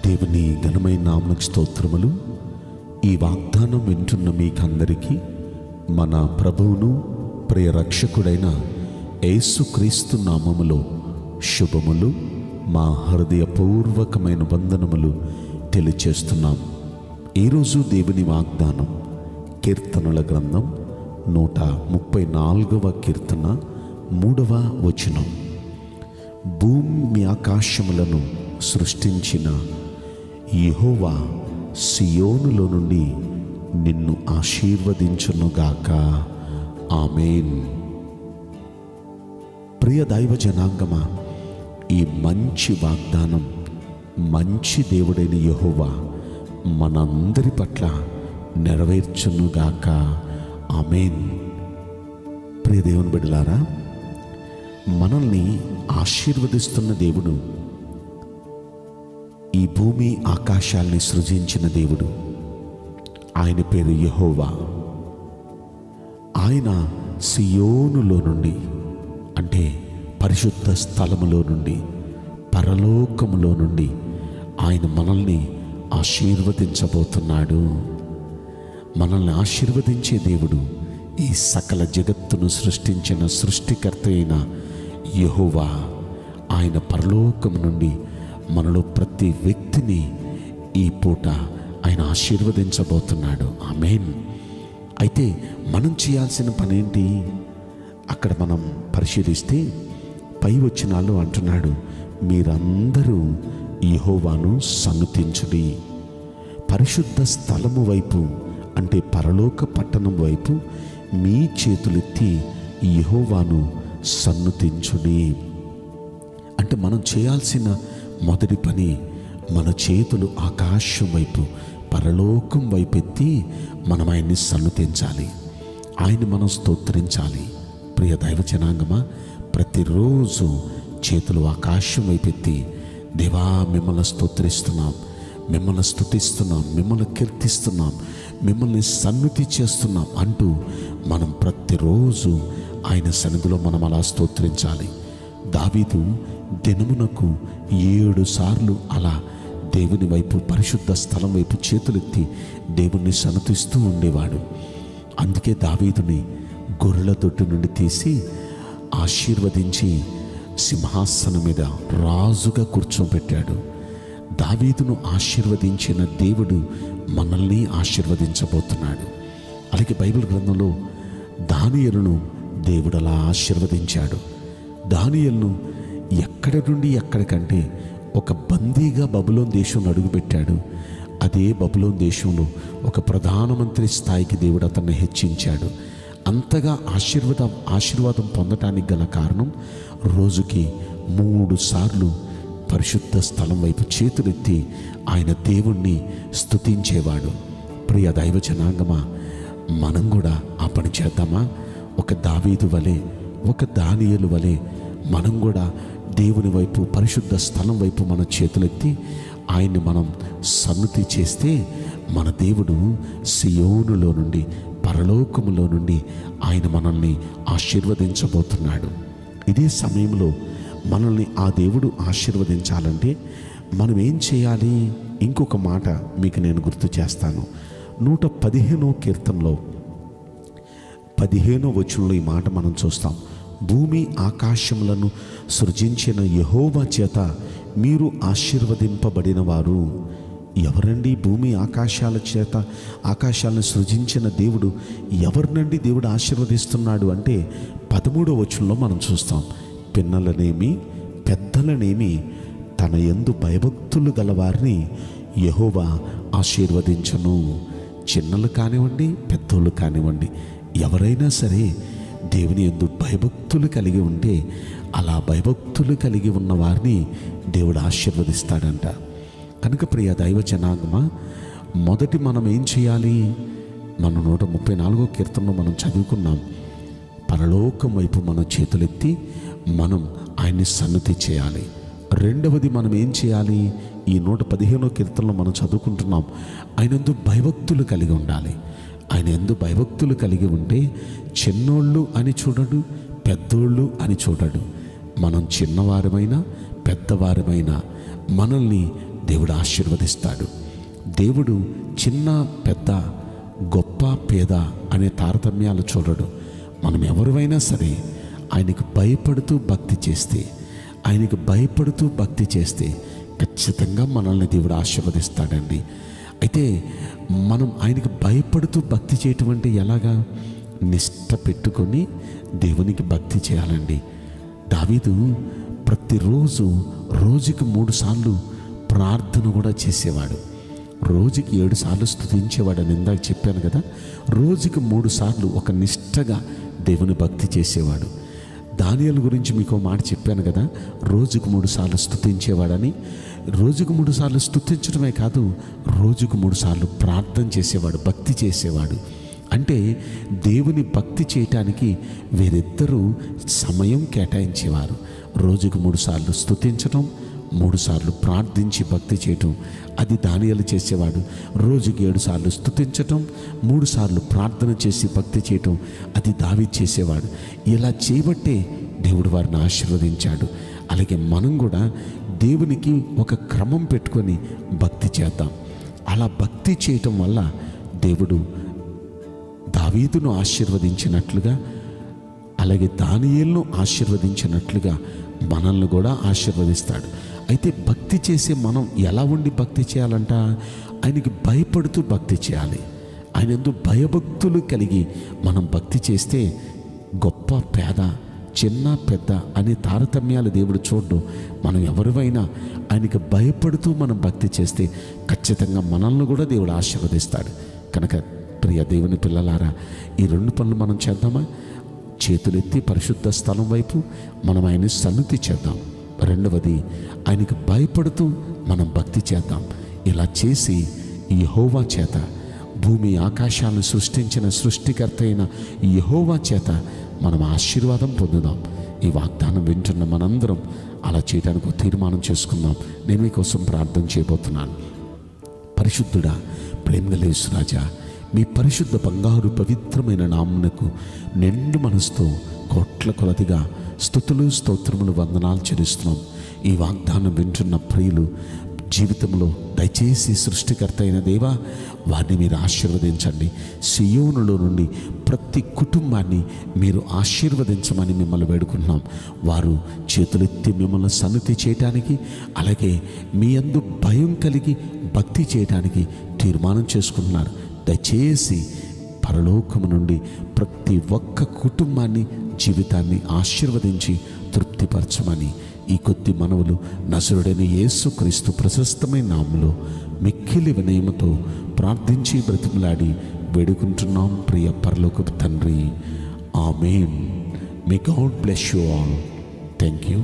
దేవుని ఘనమైన నామమునకు స్తోత్రములు. ఈ వాగ్దానం వింటున్న మీకందరికీ మన ప్రభువును ప్రియ రక్షకుడైన యేసుక్రీస్తు నామములో శుభములు, మా హృదయపూర్వకమైన వందనములు తెలియచేస్తున్నాం. ఈరోజు దేవుని వాగ్దానం కీర్తనల గ్రంథం 134వ కీర్తన 3వ వచనం. భూమి ఆకాశములను సృష్టించిన యెహోవా సియోనులో నుండి నిన్ను ఆశీర్వదించునుగాక. ఆమేన్. ప్రియ దైవ జనాంగమా, ఈ మంచి వాగ్దానం మంచి దేవుడైన యెహోవా మనందరి పట్ల నెరవేర్చునుగాక. ఆమేన్. ప్రియ దేవుని బిడ్డలారా, మనల్ని ఆశీర్వదిస్తున్న దేవుడు, ఈ భూమి ఆకాశాల్ని సృజించిన దేవుడు, ఆయన పేరు యెహోవా. ఆయన సియోనులో నుండి, అంటే పరిశుద్ధ స్థలములో నుండి, పరలోకములో నుండి ఆయన మనల్ని ఆశీర్వదించబోతున్నాడు. మనల్ని ఆశీర్వదించే దేవుడు, ఈ సకల జగత్తును సృష్టించిన సృష్టికర్త అయిన యెహోవా. ఆయన పరలోకము నుండి మనలో ప్రతి వ్యక్తిని ఈ పూట ఆయన ఆశీర్వదించబోతున్నాడు. ఆమేన్. అయితే మనం చేయాల్సిన పని ఏంటి? అక్కడ మనం పరిశీలిస్తే పై వచనాలు అంటున్నాడు, మీరందరూ యెహోవాను సన్నుతించుడి. పరిశుద్ధ స్థలము వైపు, అంటే పరలోక పట్టణం వైపు మీ చేతులెత్తి యెహోవాను సన్నుతించుడి. అంటే మనం చేయాల్సిన మొదటి పని, మన చేతులు ఆకాశం వైపు, పరలోకం వైపు ఎత్తి మనం ఆయన్ని సన్నుతించాలి, ఆయన్ని మనం స్తోత్రించాలి. ప్రియ దైవ జనాంగమా, ప్రతిరోజు చేతులు ఆకాశం వైపు ఎత్తి, దేవా మిమ్మల్ని స్తోత్రిస్తున్నాం, మిమ్మల్ని స్తుతిస్తున్నాం, మిమ్మల్ని కీర్తిస్తున్నాం, మిమ్మల్ని సన్నుతి చేస్తున్నాం అంటూ మనం ప్రతిరోజు ఆయన సన్నిధిలో మనం అలా స్తోత్రించాలి. దావీదు దినమునకు 7 సార్లు అలా దేవుని వైపు, పరిశుద్ధ స్థలం వైపు చేతులెత్తి దేవుణ్ణి సన్నుతిస్తూ ఉండేవాడు. అందుకే దావీదుని గొర్రెల దొడ్డి నుండి తీసి ఆశీర్వదించి సింహాసనం మీద రాజుగా కూర్చోబెట్టాడు. దావీదును ఆశీర్వదించిన దేవుడు మనల్ని ఆశీర్వదించబోతున్నాడు. అలాగే బైబిల్ గ్రంథంలో దానియేలును దేవుడు అలా ఆశీర్వదించాడు. దానియేలును ఎక్కడి నుండి ఎక్కడికంటే ఒక బందీగా బబులోను దేశంలో అడుగుపెట్టాడు. అదే బబులోను దేశంలో ఒక ప్రధానమంత్రి స్థాయికి దేవుడు అతన్ని హెచ్చించాడు. అంతగా ఆశీర్వాదం పొందటానికి గల కారణం, రోజుకి 3 సార్లు పరిశుద్ధ స్థలం వైపు చేతులెత్తి ఆయన దేవుణ్ణి స్తుతించేవాడు. ప్రియ దైవ జనాంగమా, మనం కూడా ఆ పని చేద్దామా? ఒక దావీదు వలె, ఒక దానియేలు వలె మనం కూడా దేవుని వైపు, పరిశుద్ధ స్థలం వైపు మన చేతులెత్తి ఆయన్ని మనం సన్నుతి చేస్తే, మన దేవుడు సియోనులో నుండి, పరలోకములో నుండి ఆయన మనల్ని ఆశీర్వదించబోతున్నాడు. ఇదే సమయంలో మనల్ని ఆ దేవుడు ఆశీర్వదించాలంటే మనం ఏం చేయాలి? ఇంకొక మాట మీకు నేను గుర్తు చేస్తాను. 115వ కీర్తనలో 15వ వచనంలో ఈ మాట మనం చూస్తాం. భూమి ఆకాశములను సృజించిన యెహోవా చేత మీరు ఆశీర్వదింపబడిన వారు. ఎవరండి భూమి ఆకాశాల చేత, ఆకాశాలను సృజించిన దేవుడు? ఎవరినండి దేవుడు ఆశీర్వదిస్తున్నాడు అంటే 13వ వచనంలో మనం చూస్తాం. పిన్నలనేమి పెద్దలనేమి తన యందు భయభక్తులు గలవారిని యెహోవా ఆశీర్వదించును. చిన్నలు కానివ్వండి, పెద్దోళ్ళు కానివ్వండి, ఎవరైనా సరే దేవుని యందు భయభక్తులు కలిగి ఉంటే, అలా భయభక్తులు కలిగి ఉన్న వారిని దేవుడు ఆశీర్వదిస్తాడంట. కనుక ప్రియ దైవ జనాంగమా, మొదటి మనం ఏం చేయాలి? మన 134వ కీర్తనలో మనం చదువుకున్నాం, పరలోకం వైపు మన చేతులెత్తి మనం ఆయన్ని సన్నుతి చేయాలి. రెండవది మనం ఏం చేయాలి? ఈ 115వ కీర్తనలో మనం చదువుకుంటున్నాం, ఆయన యందు భయభక్తులు కలిగి ఉండాలి. ఆయన యందు భయభక్తులు కలిగి ఉంటే చిన్నోళ్ళు అని చూడడు, పెద్దోళ్ళు అని చూడడు. మనం చిన్నవారమైనా పెద్దవారమైనా మనల్ని దేవుడు ఆశీర్వదిస్తాడు. దేవుడు చిన్న పెద్ద, గొప్ప పేద అనే తారతమ్యాలు చూడడు. మనం ఎవరివైనా సరే ఆయనకు భయపడుతూ భక్తి చేస్తే ఖచ్చితంగా మనల్ని దేవుడు ఆశీర్వదిస్తాడండి. అయితే మనం ఆయనకు భయపడుతూ భక్తి చేయటం అంటే ఎలాగా? నిష్ట పెట్టుకొని దేవునికి భక్తి చేయాలండి. దావీదు ప్రతిరోజు రోజుకి 3 సార్లు ప్రార్థన కూడా చేసేవాడు. రోజుకి 7 సార్లు స్తుతించేవాడని ఇందాక చెప్పాను కదా. రోజుకి 3 సార్లు ఒక నిష్టగా దేవుని భక్తి చేసేవాడు. దానియేలు గురించి మీకు మాట చెప్పాను కదా, రోజుకు 3 సార్లు స్తుతించేవాడని. రోజుకు 3 సార్లు స్తుతించడమే కాదు, రోజుకు 3 సార్లు ప్రార్థన చేసేవాడు, భక్తి చేసేవాడు. అంటే దేవుని భక్తి చేయటానికి వీరిద్దరూ సమయం కేటాయించేవారు. రోజుకు 3 సార్లు స్తుతించడం, 3 సార్లు ప్రార్థించి భక్తి చేయటం, అది దానియేలు చేసేవాడు. రోజుకి 7 సార్లు స్తుతించటం, 3 సార్లు ప్రార్థన చేసి భక్తి చేయటం, అది దావీదు చేసేవాడు. ఇలా చేయబట్టే దేవుడు వారిని ఆశీర్వదించాడు. అలాగే మనం కూడా దేవునికి ఒక క్రమం పెట్టుకొని భక్తి చేద్దాం. అలా భక్తి చేయటం వల్ల దేవుడు దావీదును ఆశీర్వదించినట్లుగా, అలాగే దానియేలును ఆశీర్వదించినట్లుగా మనల్ని కూడా ఆశీర్వదిస్తాడు. అయితే భక్తి చేసే మనం ఎలా ఉండి భక్తి చేయాలంట? ఆయనకి భయపడుతూ భక్తి చేయాలి. ఆయన యందు భయభక్తులు కలిగి మనం భక్తి చేస్తే గొప్ప పేద, చిన్న పెద్ద అనే తారతమ్యాలు దేవుడు చూడ్డు. మనం ఎవరివైనా ఆయనకి భయపడుతూ మనం భక్తి చేస్తే ఖచ్చితంగా మనల్ని కూడా దేవుడు ఆశీర్వదిస్తాడు. కనుక ప్రియ దేవుని పిల్లలారా, ఈ 2 పనులు మనం చేద్దామా? చేతులెత్తి పరిశుద్ధ స్థలం వైపు మనం ఆయన సన్నిధి చేద్దాం. రెండవది, ఆయనకు భయపడుతూ మనం భక్తి చేద్దాం. ఇలా చేసి యెహోవా చేత, భూమి ఆకాశాలను సృష్టించిన సృష్టికర్త అయిన యెహోవా చేత మనం ఆశీర్వాదం పొందుదాం. ఈ వాగ్దానం వింటున్న మనందరం అలా చేయడానికి ఒక తీర్మానం చేసుకుందాం. నేను మీకోసం ప్రార్థన చేయబోతున్నాను. పరిశుద్ధుడా, ప్రేమగల యేసురాజా, మీ పరిశుద్ధ బంగారు పవిత్రమైన నామమునకు నిండు మనసుతో కోట్ల కొలదిగా స్తుతులు, స్తోత్రములు, వందనాలు చెల్లిస్తున్నాం. ఈ వాగ్దానం వింటున్న ప్రియులు జీవితంలో దయచేసి సృష్టికర్త అయిన దేవా, వారిని మీరు ఆశీర్వదించండి. సియోనులో నుండి ప్రతి కుటుంబాన్ని మీరు ఆశీర్వదించమని మిమ్మల్ని వేడుకుంటున్నాం. వారు చేతులెత్తి మిమ్మల్ని సన్నిధి చేయటానికి, అలాగే మీ యందు భయం కలిగి భక్తి చేయటానికి తీర్మానం చేసుకుంటున్నారు. దయచేసి పరలోకము నుండి ప్రతి ఒక్క కుటుంబాన్ని, జీవితాన్ని ఆశీర్వదించి తృప్తిపరచమని ఈ కొద్ది మనవులు నజరుడైన యేసుక్రీస్తు ప్రశస్తమైన నామములో మిక్కిలి వినయముతో ప్రార్థించి బ్రతిమలాడి వేడుకుంటున్నాం ప్రియ పరలోకపు తండ్రి. Amen. May God bless you all. Thank you.